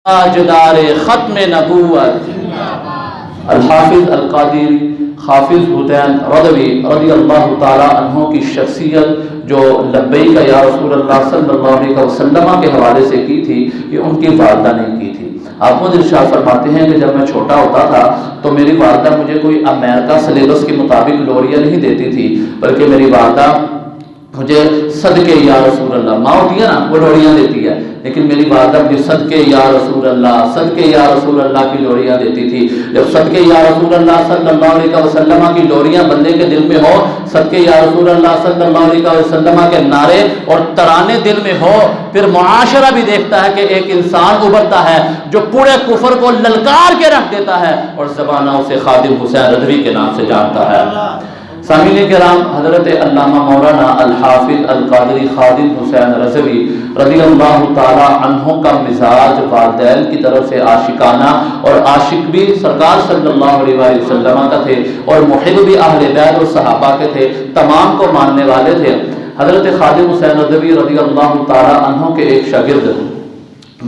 تاجدار ختم نبوت الحافظ القادری حافظ حسین رضوی رضی اللہ تعالی عنہ کی شخصیت جو لبیک یا رسول اللہ صلی اللہ علیہ وسلم کے حوالے سے کی تھی، یہ ان کی والدہ نے کی تھی۔ آپ مجھے ارشاد فرماتے ہیں کہ جب میں چھوٹا ہوتا تھا تو میری والدہ مجھے کوئی امریکہ سلیبس کے مطابق لوریاں نہیں دیتی تھی، بلکہ میری والدہ مجھے صدقے یا رسول اللہ، ماں ہوتی ہے نا وہ لوریاں دیتی ہے، لیکن میری والدہ مجھے صدقے یا رسول اللہ، صدقے یا رسول اللہ کی لوریاں دیتی تھی۔ جب صدقے یا رسول اللہ صلی اللہ علیہ وسلم کی لوریاں بندے کے دل میں ہو، صدقے یا رسول اللہ صلی اللہ علیہ وسلم کے نعرے اور ترانے دل میں ہو، پھر معاشرہ بھی دیکھتا ہے کہ ایک انسان ابھرتا ہے جو پورے کفر کو للکار کے رکھ دیتا ہے اور زبانہ اسے خادم حسین رضوی کے نام سے جانتا ہے۔ سامعین کرام، حضرت علامہ مولانا الحافظ القادری خادم حسین رضوی رضی اللہ تعالی عنہ کا مزاج والدین کی طرف سے عاشقانہ اور عاشق بھی سرکار صلی اللہ علیہ وسلم کا تھے اور محب بھی اہل بیت اور صحابہ کے تھے، تمام کو ماننے والے تھے۔ حضرت خادم حسین رضوی رضی اللہ تعالی عنہ کے ایک شاگرد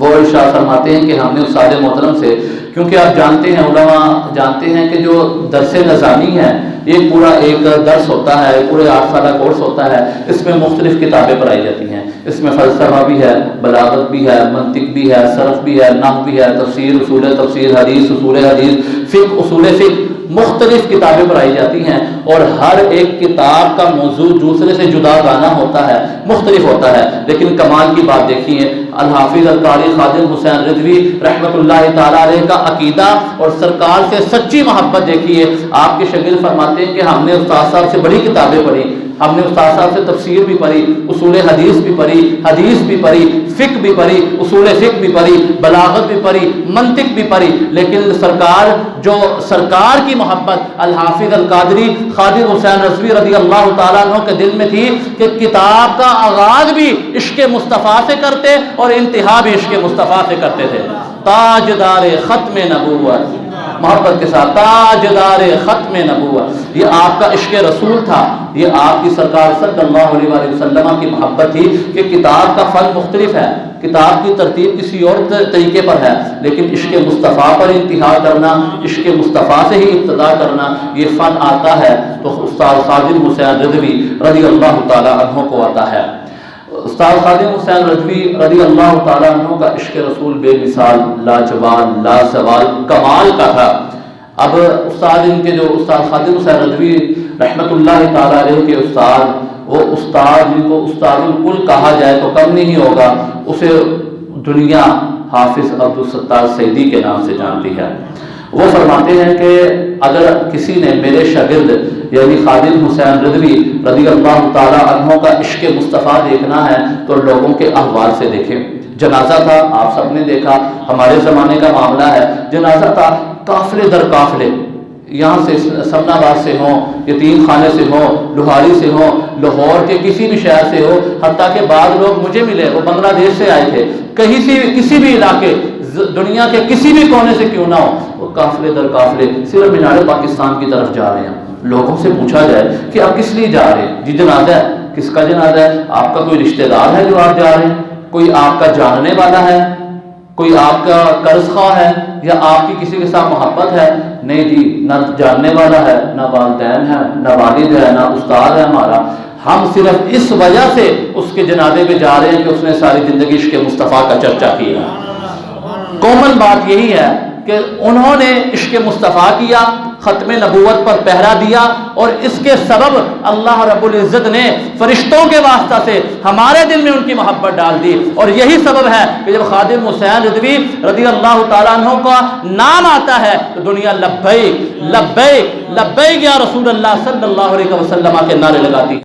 وہ ارشاد فرماتے ہیں کہ ہم نے استاد محترم سے، کیونکہ آپ جانتے ہیں، علماء جانتے ہیں کہ جو درس نظامی ہے یہ پورا ایک درس ہوتا ہے، پورے 8 سالہ کورس ہوتا ہے، اس میں مختلف کتابیں پڑھائی جاتی ہیں، اس میں فلسفہ بھی ہے، بلاغت بھی ہے، منطق بھی ہے، صرف بھی ہے، نحو بھی ہے، تفسیر، اصول تفسیر، حدیث، اصول حدیث، فقہ، اصول فقہ، مختلف کتابیں پڑھائی جاتی ہیں اور ہر ایک کتاب کا موضوع دوسرے سے جدا گانا ہوتا ہے، مختلف ہوتا ہے، لیکن کمال کی بات دیکھیے، الحافظ القاری خادم حسین رضوی رحمۃ اللہ تعالی علیہ کا عقیدہ اور سرکار سے سچی محبت دیکھیے۔ آپ کے شاگرد فرماتے ہیں کہ ہم نے استاد صاحب سے بڑی کتابیں پڑھی، ہم نے استاد صاحب سے تفسیر بھی پڑھی، اصول حدیث بھی پڑھی، حدیث بھی پڑھی، فقہ بھی پڑھی، اصول فقہ بھی پڑھی، بلاغت بھی پڑھی، منطق بھی پڑھی، لیکن سرکار کی محبت الحافظ القادری خادم حسین رضوی رضی اللہ تعالیٰ عنہ کے دل میں تھی کہ کتاب کا آغاز بھی عشق مصطفیٰ سے کرتے اور انتہا بھی عشق مصطفیٰ سے کرتے تھے۔ تاجدار ختم نبوت، محبت کے ساتھ، تاجدار ختم نبوت، یہ آپ کا عشق رسول تھا، یہ آپ کی سرکار صلی اللہ علیہ وسلم کی محبت تھی کہ کتاب کا فن مختلف ہے، کتاب کی ترتیب کسی اور طریقے پر ہے، لیکن عشق مصطفیٰ پر انتہا کرنا، عشق مصطفیٰ سے ہی ابتدا کرنا، یہ فن آتا ہے تو استاد خادم حسین رضوی رضی اللہ تعالی عنہ کو آتا ہے۔ استاد خادم حسین رضوی رضی اللہ تعالیٰ عنہ کا عشق رسول بے مثال، لاجواب، لازوال، کمال کا تھا۔ اب استاد ان کے جو استاد خادم حسین رضوی رحمۃ اللہ تعالیٰ علیہ کے استاد، وہ استاد جن کو استاد الکل کہا جائے تو کم نہیں ہوگا، اسے دنیا حافظ عبدالستار سعیدی کے نام سے جانتی ہے۔ وہ فرماتے ہیں کہ اگر کسی نے میرے شاگرد یعنی خادم حسین رضوی رضی اللہ تعالی عنہ کا عشق مصطفیٰ دیکھنا ہے تو لوگوں کے احوال سے دیکھیں۔ جنازہ تھا، آپ سب نے دیکھا، ہمارے زمانے کا معاملہ ہے، جنازہ تھا، قافلے در قافلے، یہاں سے سمن آباد سے ہوں، یتیم خانے سے ہوں، لوہاری سے ہوں، لاہور کے کسی بھی شہر سے ہو، حتیٰ کہ بعض لوگ مجھے ملے وہ بنگلہ دیش سے آئے تھے، کہیں سے کسی بھی علاقے دنیا کے کسی بھی کونے سے کیوں نہ ہو، وہ قافلے در قافلے صرف مینار پاکستان کی طرف جا رہے ہیں۔ لوگوں سے پوچھا جائے کہ آپ کس لیے جا رہے ہیں؟ جی جنازہ ہے۔ کس کا جنازہ ہے؟ آپ کا کوئی رشتہ دار ہے جو آپ جا رہے ہیں؟ کوئی آپ کا جاننے والا ہے؟ کوئی آپ کا قرض خواہ ہے یا آپ کی کسی کے ساتھ محبت ہے؟ نہیں جی، نہ جاننے والا ہے، نہ والدین ہے، نہ والد ہے، نہ استاد ہے ہمارا، ہم صرف اس وجہ سے اس کے جنازے پہ جا رہے ہیں کہ اس نے ساری زندگی عشق مصطفیٰ کا چرچا کیا۔ کومل بات یہی ہے کہ انہوں نے عشق مصطفیٰ کیا، ختم نبوت پر پہرا دیا، اور اس کے سبب اللہ رب العزت نے فرشتوں کے واسطہ سے ہمارے دل میں ان کی محبت ڈال دی، اور یہی سبب ہے کہ جب خادم حسین رضوی رضی اللہ تعالیٰ عنہ کا نام آتا ہے تو دنیا لبیک لبیک لبیک یا رسول اللہ صلی اللہ علیہ وسلم کے نعرے لگاتی ہے۔